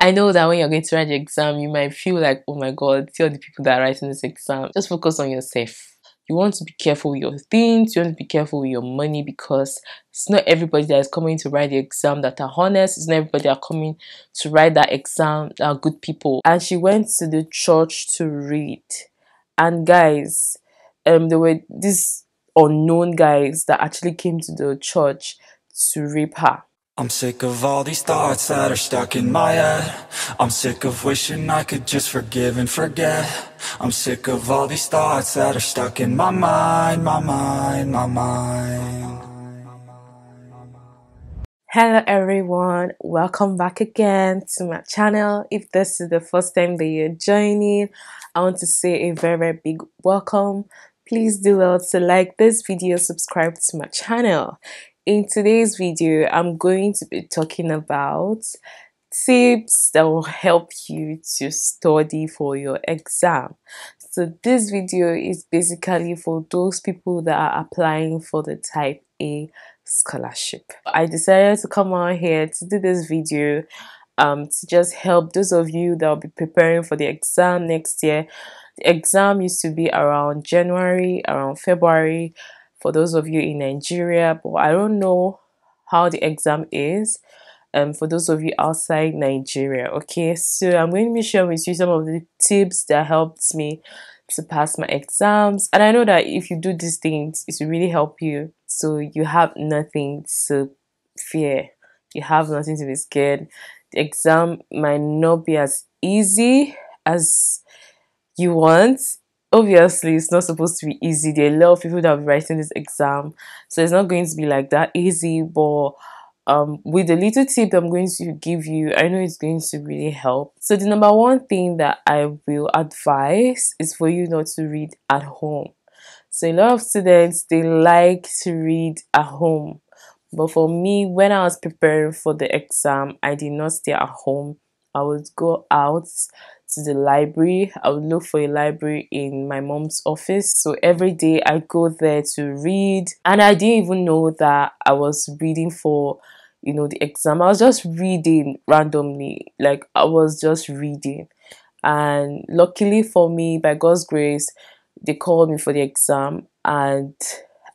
I know that when you're going to write the exam, you might feel like, oh my god, see all the people that are writing this exam. Just focus on yourself. You want to be careful with your things, you want to be careful with your money, because it's not everybody that is coming to write the exam that are honest. It's not everybody that are coming to write that exam that are good people. And she went to the church to read. And guys, there were these unknown guys that actually came to the church to rape her. I'm sick of all these thoughts that are stuck in my head. I'm sick of wishing I could just forgive and forget. I'm sick of all these thoughts that are stuck in my mind, my mind, my mind. Hello everyone, welcome back again to my channel. If this is the first time that you're joining, I want to say a very big welcome. Please do well to like this video, subscribe to my channel. In today's video, I'm going to be talking about tips that will help you to study for your exam. So this video is basically for those people that are applying for the type A scholarship. I decided to come on here to do this video to just help those of you that will be preparing for the exam next year. The exam used to be around January, around February for those of you in Nigeria, but I don't know how the exam is for those of you outside Nigeria. Okay, so I'm going to be sharing with you some of the tips that helped me to pass my exams, and I know that if you do these things, it will really help you, so you have nothing to fear, you have nothing to be scared. The exam might not be as easy as you want. Obviously, it's not supposed to be easy. There are a lot of people that are writing this exam, so it's not going to be like that easy, but with the little tip I'm going to give you, I know it's going to really help. So the number one thing that I will advise is for you not to read at home. So a lot of students, they like to read at home, but for me, when I was preparing for the exam, I did not stay at home. I would go out to the library. I would look for a library in my mom's office. So every day I go there to read, and I didn't even know that I was reading for, you know, the exam. I was just reading randomly, like I was just reading. And luckily for me, by God's grace, they called me for the exam and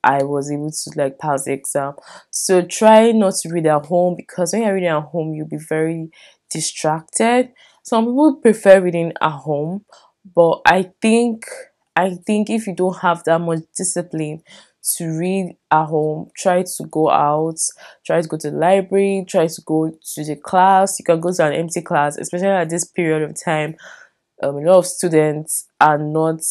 I was able to like pass the exam. So try not to read at home, because when you're reading at home, you'll be very distracted. Some people prefer reading at home, but I think if you don't have that much discipline to read at home, try to go out, try to go to the library, try to go to the class. You can go to an empty class, especially at this period of time. A lot of students are not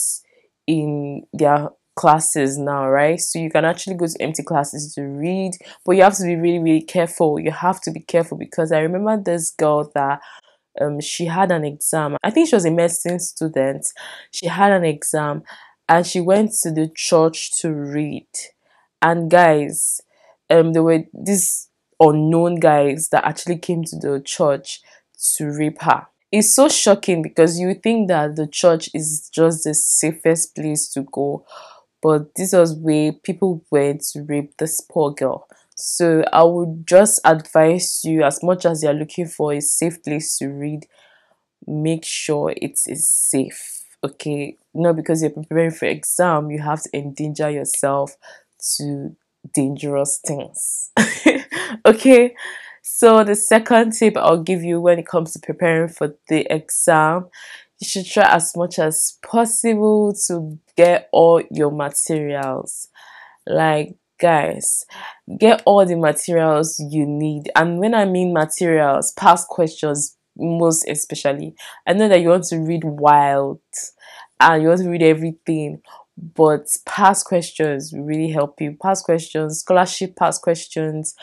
in their classes now, right? So you can actually go to empty classes to read, but you have to be really careful. You have to be careful, because I remember this girl that she had an exam. I think she was a medicine student. She had an exam and she went to the church to read. And guys, there were these unknown guys that actually came to the church to rape her. It's so shocking, because you think that the church is just the safest place to go, but this was where people went to rape this poor girl. So I would just advise you, as much as you're looking for a safe place to read, make sure it is safe. Okay, not because you're preparing for exam, you have to endanger yourself to dangerous things. Okay, so the second tip I'll give you when it comes to preparing for the exam, you should try as much as possible to get all your materials. Like, guys, get all the materials you need. And when I mean materials, past questions most especially. I know that you want to read wild and you want to read everything, but past questions will really help you. Past questions, scholarship past questions,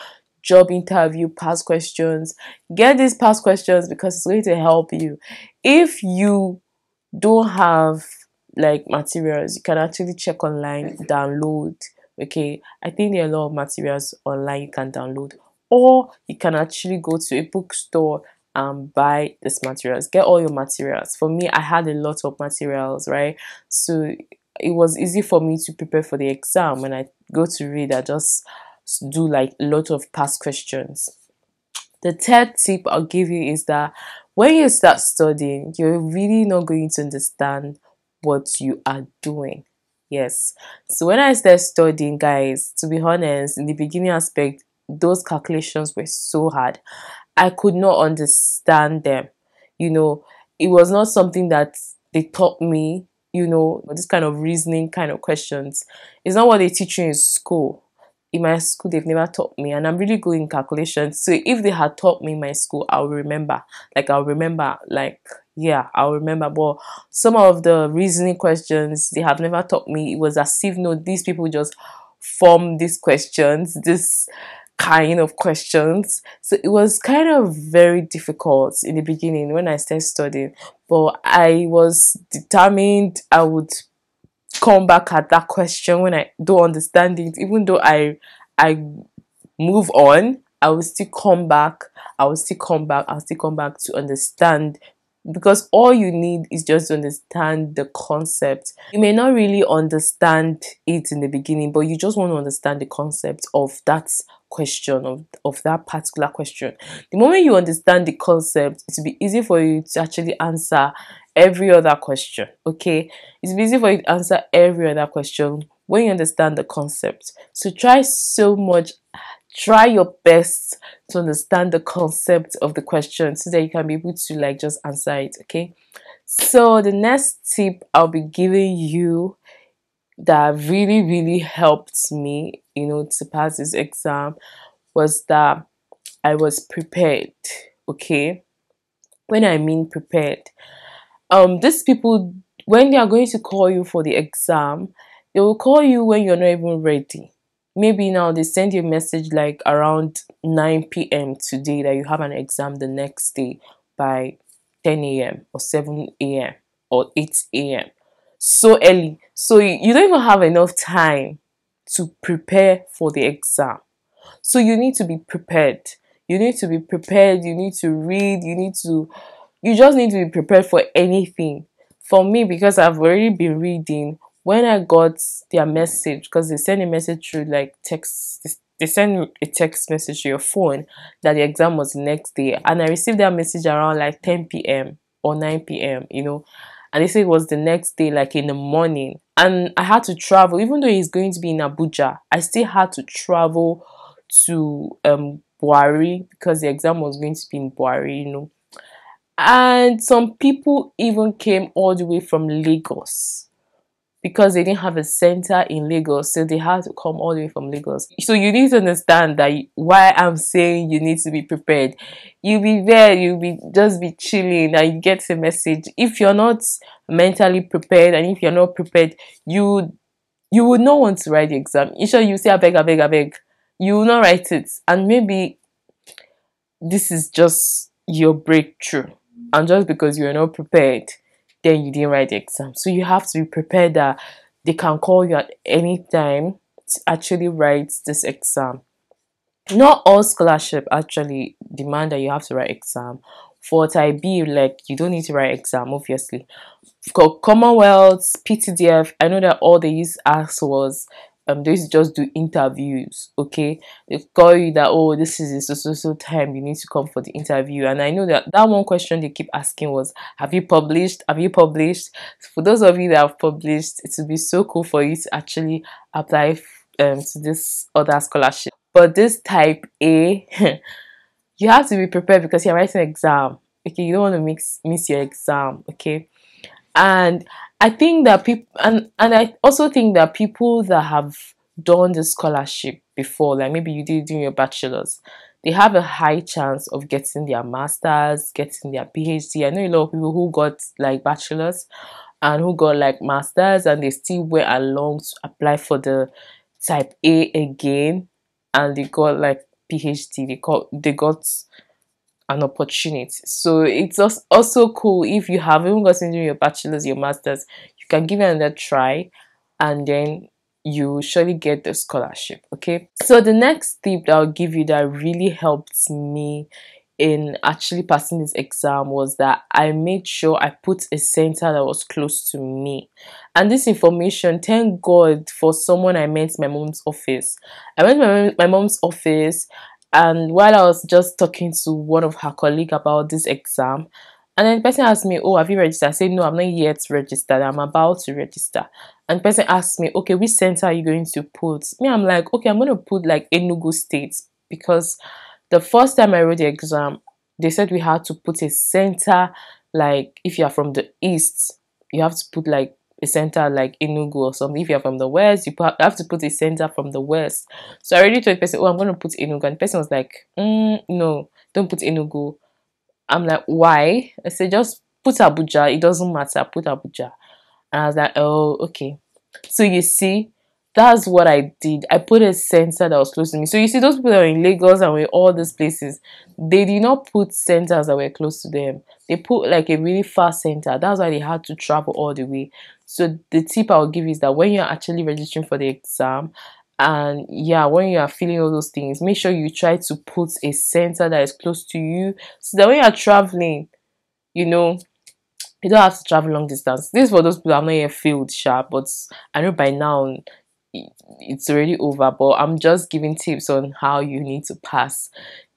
job interview past questions. Get these past questions, because it's going to help you. If you don't have like materials, you can actually check online, download. Okay, I think there are a lot of materials online you can download, or you can actually go to a bookstore and buy these materials. Get all your materials. For me, I had a lot of materials, right? So it was easy for me to prepare for the exam. When I go to read, I just do like a lot of past questions. The third tip I'll give you is that when you start studying, you're really not going to understand what you are doing. Yes. So when I started studying, guys, to be honest, in the beginning aspect, those calculations were so hard. I could not understand them. You know, it was not something that they taught me, this kind of reasoning kind of questions. It's not what they teach you in school. In my school, they've never taught me, and I'm really good in calculations. So if they had taught me in my school, I'll remember. Yeah, I'll remember. But some of the reasoning questions they have never taught me. It was as if, no, these people just form these questions, this kind of questions. So it was kind of very difficult in the beginning when I started studying. But I was determined I would come back at that question when I don't understand it, even though I move on, I will still come back. I'll still come back to understand, because all you need is just to understand the concept. You may not really understand it in the beginning, but you just want to understand the concept of that question, of that particular question. The moment you understand the concept, it will be easy for you to actually answer every other question. Okay, it's easy for you to answer every other question when you understand the concept. So try your best to understand the concept of the question so that you can be able to like just answer it. Okay, so the next tip I'll be giving you that really helped me, to pass this exam, was that I was prepared. Okay, when I mean prepared, these people, when they are going to call you for the exam, they will call you when you're not even ready. Maybe now they send you a message like around 9 p.m. today that you have an exam the next day by 10 a.m. or 7 a.m. or 8 a.m. So early. So you don't even have enough time to prepare for the exam. So you need to be prepared. You need to be prepared. You need to read. You just need to be prepared for anything. For me, because I've already been reading, when I got their message, because they send a message through like text, they send a text message to your phone that the exam was the next day, and I received that message around like 10 p.m. or 9 p.m., and they said it was the next day, like in the morning, and I had to travel. Even though it's going to be in Abuja, I still had to travel to Buari, because the exam was going to be in Buari. And some people even came all the way from Lagos because they didn't have a center in Lagos, so they had to come all the way from Lagos. So you need to understand that why I'm saying you need to be prepared. You'll be there, you'll be just be chilling, and you get a message. If you're not mentally prepared, and if you're not prepared, you would not want to write the exam. You sure you say I beg. You will not write it, and maybe this is just your breakthrough, and just because you're not prepared, then you didn't write the exam. So you have to be prepared that they can call you at any time to actually write this exam. Not all scholarship actually demand that you have to write exam. For type B, like, you don't need to write exam, obviously. For Commonwealth, PTDF, I know that all they used to ask was they used to just do interviews. Okay, they call you that, oh, this is a so time, you need to come for the interview. And I know that one question they keep asking was, have you published? For those of you that have published, it would be so cool for you to actually apply to this other scholarship. But this type A, you have to be prepared because you're writing an exam. Okay, you don't want to miss your exam. Okay, and I think that people, and I also think that people that have done the scholarship before, like maybe you did doing your bachelor's, they have a high chance of getting their masters, getting their PhD. I know a lot of people who got like bachelor's and who got like masters, and they still went along to apply for the type A again, and they got like PhD. They got an opportunity. So it's also cool if you have even gotten into your bachelor's, your master's, you can give it another try, and then you surely get the scholarship. Okay, so the next tip that I'll give you that really helped me in actually passing this exam was that I made sure I put a center that was close to me. And this information, thank God for someone I met in my mom's office. I went to my mom's office, And while I was just talking to one of her colleague about this exam, and then the person asked me, "Oh, have you registered?" I said, "No, I'm not yet registered. I'm about to register." And the person asked me, "Okay, which center are you going to put?" Me, I'm like, "Okay, I'm going to put like Enugu State, because the first time I wrote the exam, they said we had to put a center, like if you are from the east, you have to put like a center like Enugu or something. If you're from the west, have to put a center from the west." So I already told the person, "Oh, I'm going to put Enugu." And the person was like, "No, don't put Enugu." I'm like, "Why?" I said, "Just put Abuja. It doesn't matter. Put Abuja." And I was like, "Oh, okay." So you see, that's what I did. I put a center that was close to me. So you see, those people that were in Lagos and were in all these places, they did not put centers that were close to them. They put like a really far center. That's why they had to travel all the way. So the tip I'll give is that when you're actually registering for the exam, and yeah, when you are feeling all those things, make sure you try to put a center that is close to you, so that when you're traveling, you know, you don't have to travel long distance. This is for those people who are not yet filled sharp, but I know by now it's already over. But I'm just giving tips on how you need to pass,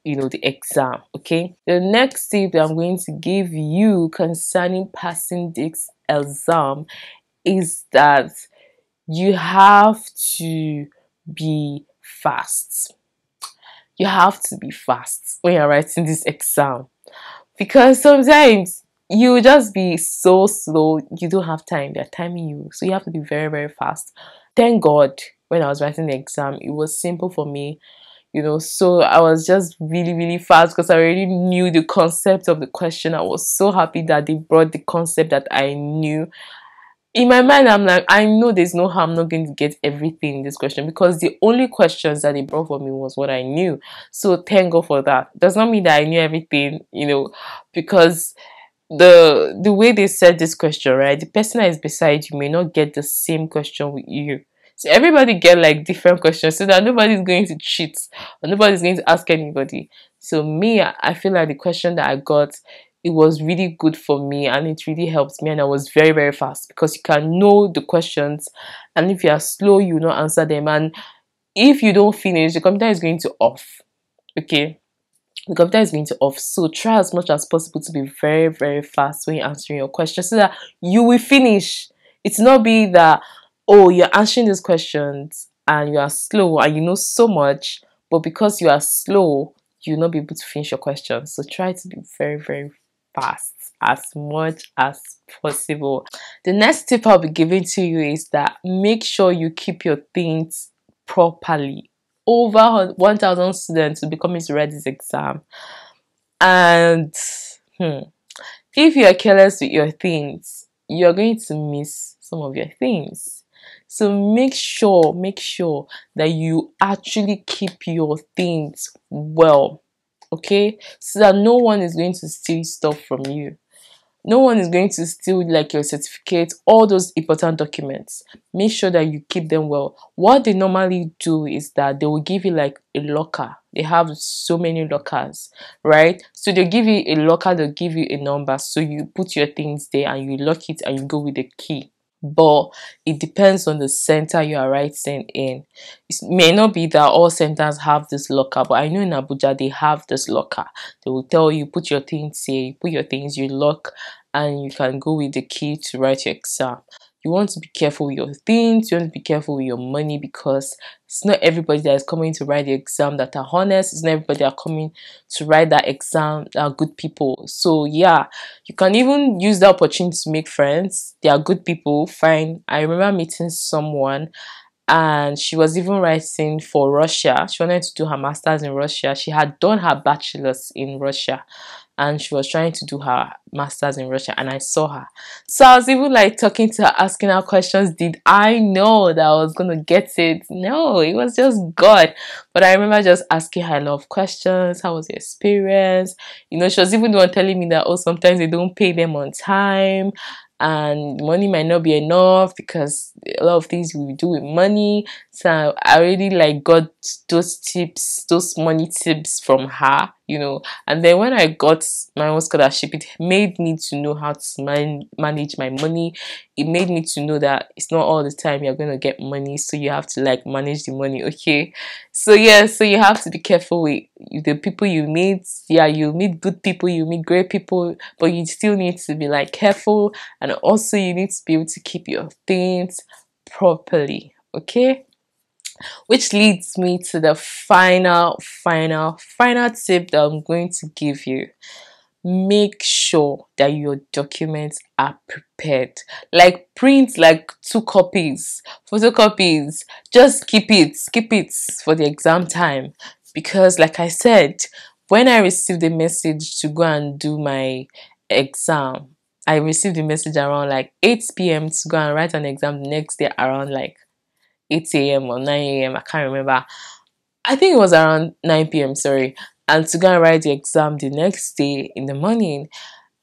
the exam. Okay. The next tip that I'm going to give you concerning passing this exam is that you have to be fast. You have to be fast when you're writing this exam, because sometimes you just be so slow, you don't have time, they're timing you, so you have to be very, very fast. Thank God, when I was writing the exam, it was simple for me, so I was just really, really fast because I already knew the concept of the question. I was so happy that they brought the concept that I knew. In my mind, I'm like, I know there's no how I'm not going to get everything in this question, because the only questions that they brought for me was what I knew. So thank God for that. Does not mean that I knew everything, because the way they said this question, right? The person that is beside you may not get the same question with you. So everybody get like different questions, so that nobody's going to cheat or nobody's going to ask anybody. So me, I feel like the question that I got, it was really good for me, and it really helped me, and I was very, very fast, because you can know the questions, and if you are slow, you will not answer them, and if you don't finish, the computer is going to off. Okay, the computer is going to off. So try as much as possible to be very, very fast when you're answering your question, so that you will finish. It's not be that, oh, you're answering these questions and you are slow and you know so much, but because you are slow, you'll not be able to finish your questions. So try to be very, very fast as much as possible. The next tip I'll be giving to you is that make sure you keep your things properly. Over 1,000 students will be coming to write this exam, and if you are careless with your things, you are going to miss some of your things. So make sure that you actually keep your things well, okay, so that no one is going to steal stuff from you. No one is going to steal like your certificate, all those important documents. Make sure that you keep them well. What they normally do is that they will give you like a locker. They have so many lockers, right? So they'll give you a locker, they'll give you a number. So you put your things there and you lock it and you go with the key. But it depends on the center you are writing in. It may not be that all centers have this locker, but I know in Abuja they have this locker. They will tell you, put your things here, you put your things, you lock, and you can go with the key to write your exam. You want to be careful with your things, you want to be careful with your money, because it's not everybody that is coming to write the exam that are honest. It's not everybody that are coming to write that exam that are good people. So yeah, you can even use the opportunity to make friends. They are good people, fine. I remember meeting someone, and she was even writing for Russia. She wanted to do her master's in Russia. She had done her bachelor's in Russia, and she was trying to do her master's in Russia, and I saw her. So I was even like talking to her, asking her questions. Did I know that I was gonna get it? No, it was just God. But I remember just asking her a lot of questions. How was your experience? She was even the one telling me that, oh, sometimes they don't pay them on time, and money might not be enough, because a lot of things we do with money. time, I already like got those tips, those money tips from her, and then when I got my own scholarship, it made me to know how to manage my money. It made me to know that it's not all the time you're going to get money, so you have to like manage the money. Okay, so yeah, so you have to be careful with the people you meet. Yeah, you meet good people, you meet great people, but you still need to be like careful, and also you need to be able to keep your things properly. Okay, which leads me to the final tip that I'm going to give you. Make sure that your documents are prepared. Like print like 2 copies, photocopies. Just keep it for the exam time. Because like I said, when I received the message to go and do my exam, I received the message around like 8 p.m. to go and write an exam the next day around like 8 a.m. or 9 a.m. I can't remember. I think it was around 9 p.m. Sorry. And to go and write the exam the next day in the morning.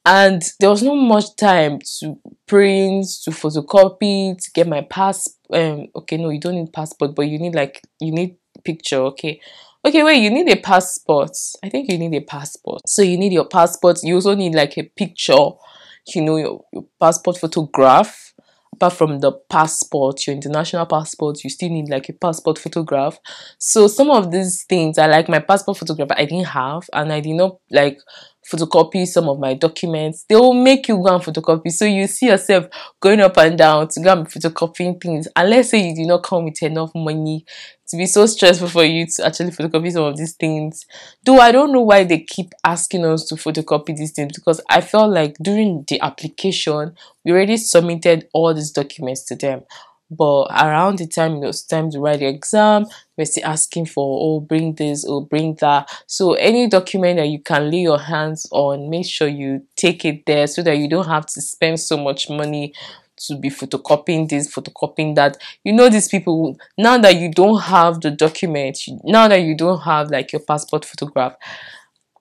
And there was not much time to print, to photocopy, to get my okay, no, you don't need passport, but you need picture. Okay, wait, you need a passport. I think you need a passport. So you need your passport. You also need like a picture, your passport photograph. Apart from the passport, your international passport, you still need like a passport photograph. So some of these things, I like my passport photograph, I didn't have, and I did not like photocopy some of my documents. They will make you go and photocopy, so you see yourself going up and down to go and photocopying things. And let's say you did not come with enough money to be so stressful for you to actually photocopy some of these things. Though I don't know why they keep asking us to photocopy these things, because I felt like during the application we already submitted all these documents to them. But around the time it was time to write the exam, we're still asking for, oh, bring this, oh, bring that. So any document that you can lay your hands on, make sure you take it there so that you don't have to spend so much money to be photocopying this, photocopying that. These people, now that you don't have the document, now that you don't have like your passport photograph,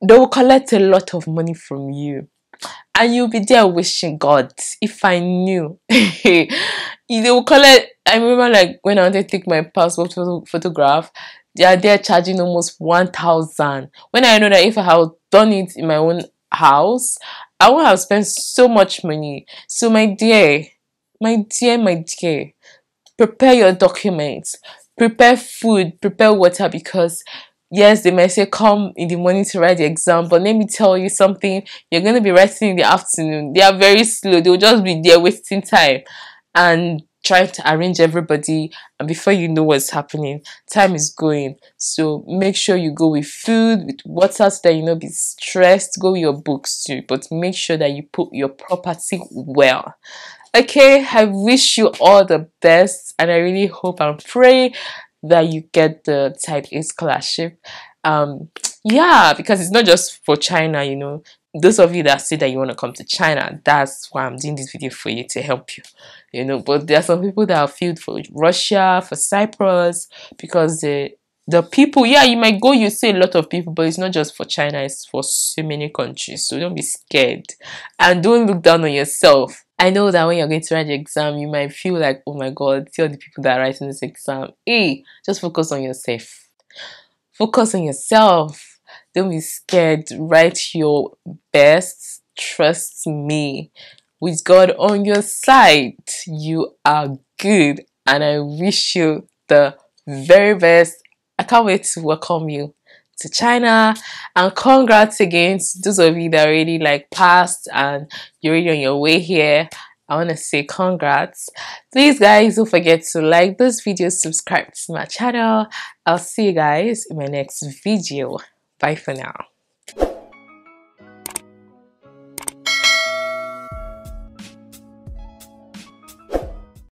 they will collect a lot of money from you. And you'll be there wishing, God, if I knew. They will collect. I remember like when I wanted to take my passport photograph, they are there charging almost 1,000. When I know that if I had done it in my own house, I would have spent so much money. So my dear, prepare your documents, prepare food, prepare water, because yes, they might say come in the morning to write the exam, but let me tell you something, you're going to be writing in the afternoon. They are very slow. They'll just be there wasting time and trying to arrange everybody, and before you know what's happening, time is going. So make sure you go with food, with water, so that you not be stressed. Go with your books too, but make sure that you put your property well. Okay, I wish you all the best, and I really hope and pray that you get the Type A scholarship. Yeah, because it's not just for China. Those of you that say that you want to come to China, that's why I'm doing this video for you, to help you. But there are some people that are filled for Russia, for Cyprus, because the people, yeah, you might go, you see a lot of people, but it's not just for China, it's for so many countries. So don't be scared, and don't look down on yourself. I know that when you're going to write the exam, you might feel like, oh my God, see all the people that are writing this exam. Hey, just focus on yourself. Focus on yourself. Don't be scared. Write your best. Trust me. With God on your side, you are good. And I wish you the very best. I can't wait to welcome you to China, and congrats again to those of you that already like passed and you're already on your way here. I want to say congrats. Please guys, don't forget to like this video, subscribe to my channel. I'll see you guys in my next video. Bye for now.